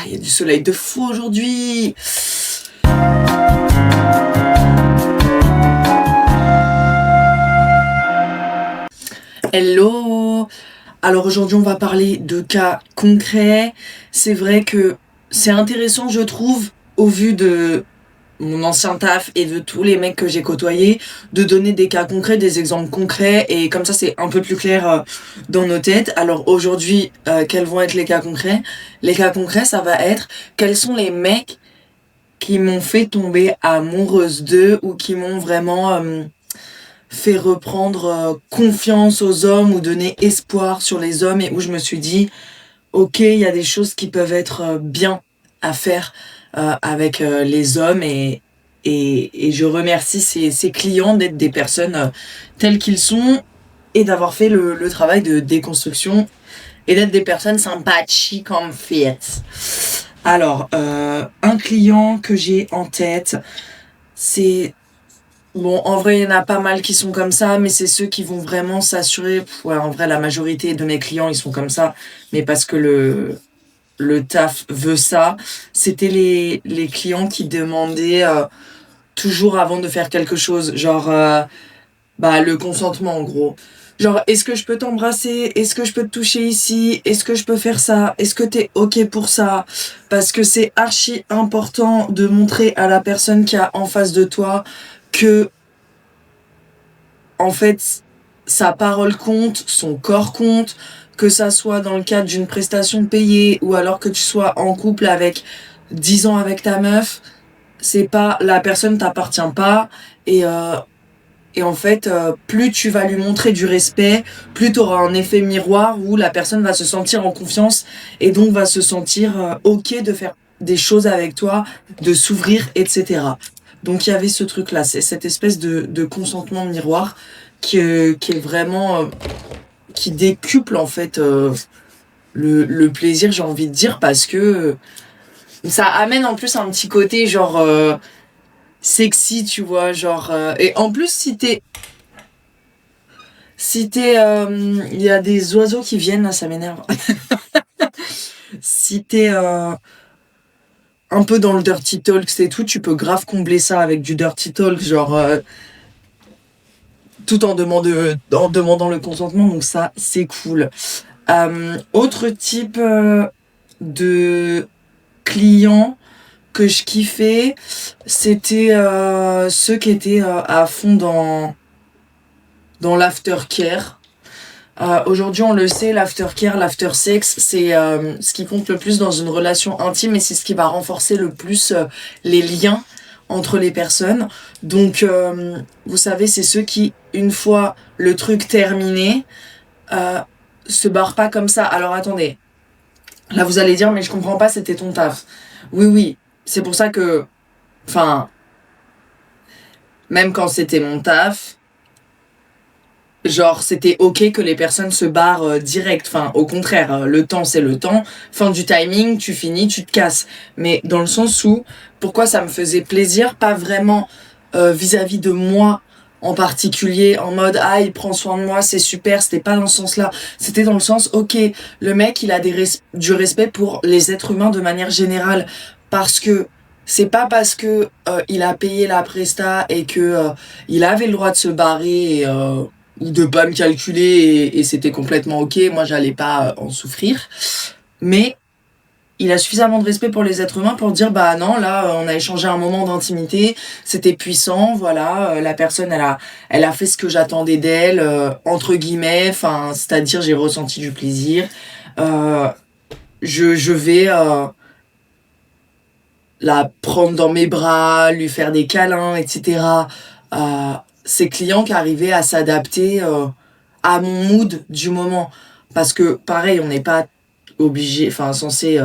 Il y a du soleil de fou aujourd'hui. Hello. Alors aujourd'hui, on va parler de cas concrets. C'est vrai que c'est intéressant, je trouve, au vu de mon ancien taf et de tous les mecs que j'ai côtoyés, de donner des cas concrets, des exemples concrets, et comme ça c'est un peu plus clair dans nos têtes. Alors aujourd'hui, quels vont être les cas concrets? Les cas concrets, ça va être quels sont les mecs qui m'ont fait tomber amoureuse d'eux ou qui m'ont vraiment fait reprendre confiance aux hommes ou donner espoir sur les hommes, et où je me suis dit ok, il y a des choses qui peuvent être bien à faire avec les hommes, et je remercie ces clients d'être des personnes telles qu'ils sont et d'avoir fait le travail de déconstruction et d'être des personnes sympathiques en fait. Alors, un client que j'ai en tête, c'est... Bon, en vrai, il y en a pas mal qui sont comme ça, mais c'est ceux qui vont vraiment s'assurer... Ouais, en vrai, la majorité de mes clients, ils sont comme ça, mais parce que le taf veut ça. C'était les clients qui demandaient toujours avant de faire quelque chose, genre le consentement en gros. Genre, est-ce que je peux t'embrasser? Est-ce que je peux te toucher ici? Est-ce que je peux faire ça? Est-ce que t'es ok pour ça? Parce que c'est archi important de montrer à la personne qui a en face de toi que, en fait, sa parole compte, son corps compte, que ça soit dans le cadre d'une prestation payée ou alors que tu sois en couple avec 10 ans avec ta meuf, c'est pas, la personne t'appartient pas, et en fait, plus tu vas lui montrer du respect, plus tu auras un effet miroir où la personne va se sentir en confiance et donc va se sentir ok de faire des choses avec toi, de s'ouvrir, etc. Donc il y avait ce truc-là, c'est cette espèce de consentement miroir qui est vraiment... qui décuple en fait le plaisir, j'ai envie de dire, parce que ça amène en plus un petit côté genre... sexy, tu vois, genre... et en plus, si t'es... Il y a des oiseaux qui viennent, là, ça m'énerve. Si t'es un peu dans le dirty talk, c'est tout, tu peux grave combler ça avec du dirty talk, genre... tout en demandant le consentement, donc ça, c'est cool. Autre type de client que je kiffais, c'était ceux qui étaient à fond dans l'aftercare. Aujourd'hui, on le sait, l'aftercare, l'aftersex, c'est ce qui compte le plus dans une relation intime, et c'est ce qui va renforcer le plus les liens entre les personnes. Donc, vous savez, c'est ceux qui, une fois le truc terminé, se barrent pas comme ça. Alors attendez, là vous allez dire, mais je comprends pas, c'était ton taf. Oui, oui, c'est pour ça que, enfin, même quand c'était mon taf, genre, c'était ok que les personnes se barrent direct. Enfin, au contraire, le temps, c'est le temps. Fin du timing, tu finis, tu te casses. Mais dans le sens où, pourquoi ça me faisait plaisir? Pas vraiment vis-à-vis de moi en particulier, en mode, ah, il prend soin de moi, c'est super. C'était pas dans ce sens-là. C'était dans le sens, ok, le mec, il a du respect pour les êtres humains de manière générale. Parce que c'est pas parce que il a payé la presta et que il avait le droit de se barrer ou de pas me calculer, et c'était complètement ok, moi j'allais pas en souffrir, mais il a suffisamment de respect pour les êtres humains pour dire bah non, là on a échangé un moment d'intimité, c'était puissant, voilà, la personne elle a fait ce que j'attendais d'elle, entre guillemets, enfin c'est-à-dire j'ai ressenti du plaisir, je vais la prendre dans mes bras, lui faire des câlins, etc. Ces clients qui arrivaient à s'adapter à mon mood du moment. Parce que, pareil, on n'est pas obligé, enfin, censé...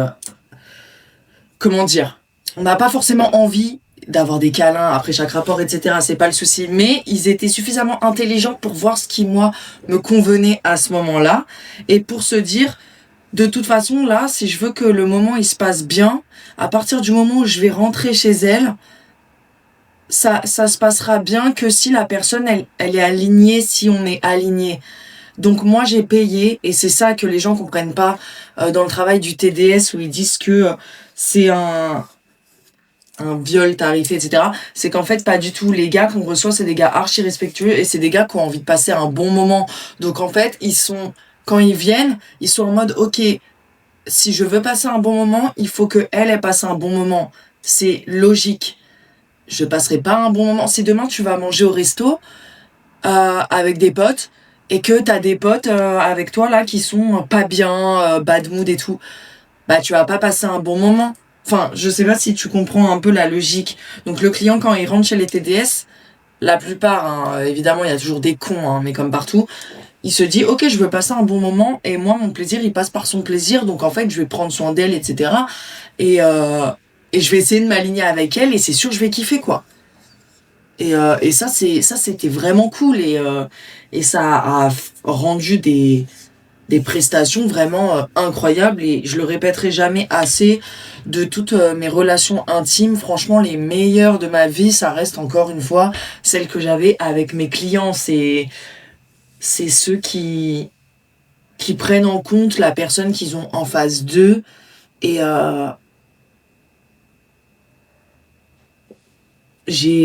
comment dire? On n'a pas forcément envie d'avoir des câlins après chaque rapport, etc. C'est pas le souci. Mais ils étaient suffisamment intelligents pour voir ce qui, moi, me convenait à ce moment-là. Et pour se dire, de toute façon, là, si je veux que le moment, il se passe bien, à partir du moment où je vais rentrer chez elle, ça se passera bien que si la personne, elle est alignée, si on est aligné. Donc moi j'ai payé, et c'est ça que les gens comprennent pas dans le travail du TDS, où ils disent que c'est un viol tarifé, etc. C'est qu'en fait, pas du tout. Les gars qu'on reçoit, c'est des gars archi respectueux, et c'est des gars qui ont envie de passer un bon moment. Donc en fait, quand ils viennent, ils sont en mode, ok, si je veux passer un bon moment, il faut que elle passe un bon moment. C'est logique. Je passerai pas un bon moment. Si demain tu vas manger au resto avec des potes, et que t'as des potes avec toi là qui sont pas bien, bad mood et tout, bah tu vas pas passer un bon moment. Enfin, je sais pas si tu comprends un peu la logique. Donc le client, quand il rentre chez les TDS, la plupart, hein, évidemment il y a toujours des cons, hein, mais comme partout, il se dit ok, je veux passer un bon moment, et moi mon plaisir il passe par son plaisir, donc en fait je vais prendre soin d'elle, etc. Et, euh, et je vais essayer de m'aligner avec elle, et c'est sûr je vais kiffer quoi. Et ça c'était vraiment cool, et ça a rendu des prestations vraiment incroyables, et je le répéterai jamais assez. De toutes mes relations intimes, franchement les meilleures de ma vie, ça reste encore une fois celles que j'avais avec mes clients. C'est ceux qui prennent en compte la personne qu'ils ont en face d'eux, et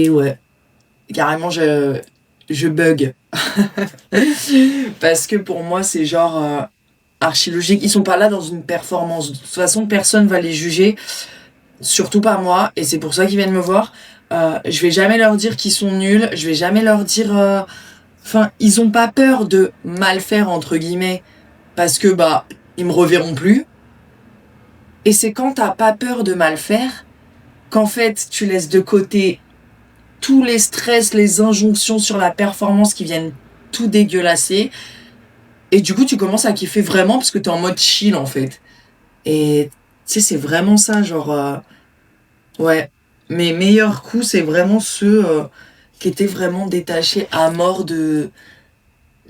ouais, carrément je bug. Parce que pour moi c'est genre archi logique. Ils sont pas là dans une performance. De toute façon, personne va les juger, surtout pas moi, et c'est pour ça qu'ils viennent me voir. Je vais jamais leur dire qu'ils sont nuls, je vais jamais leur dire. Enfin, ils ont pas peur de mal faire, entre guillemets, parce que bah, ils me reverront plus. Et c'est quand t'as pas peur de mal faire qu'en fait, tu laisses de côté tous les stress, les injonctions sur la performance qui viennent tout dégueulasser. Et du coup, tu commences à kiffer vraiment parce que t'es en mode chill, en fait. Et tu sais, c'est vraiment ça, genre, ouais. Mes meilleurs coups, c'est vraiment ceux qui étaient vraiment détachés à mort de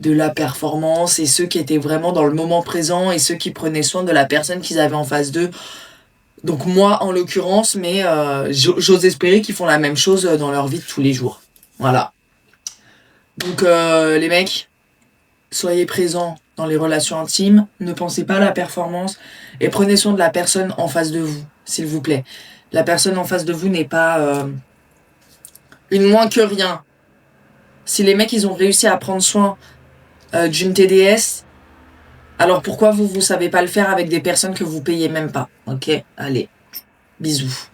la performance, et ceux qui étaient vraiment dans le moment présent, et ceux qui prenaient soin de la personne qu'ils avaient en face d'eux. Donc moi, en l'occurrence, mais j'ose espérer qu'ils font la même chose dans leur vie de tous les jours. Voilà. Donc les mecs, soyez présents dans les relations intimes, ne pensez pas à la performance, et prenez soin de la personne en face de vous, s'il vous plaît. La personne en face de vous n'est pas une moins que rien. Si les mecs, ils ont réussi à prendre soin d'une TDS, alors pourquoi vous savez pas le faire avec des personnes que vous payez même pas? Ok, allez, bisous.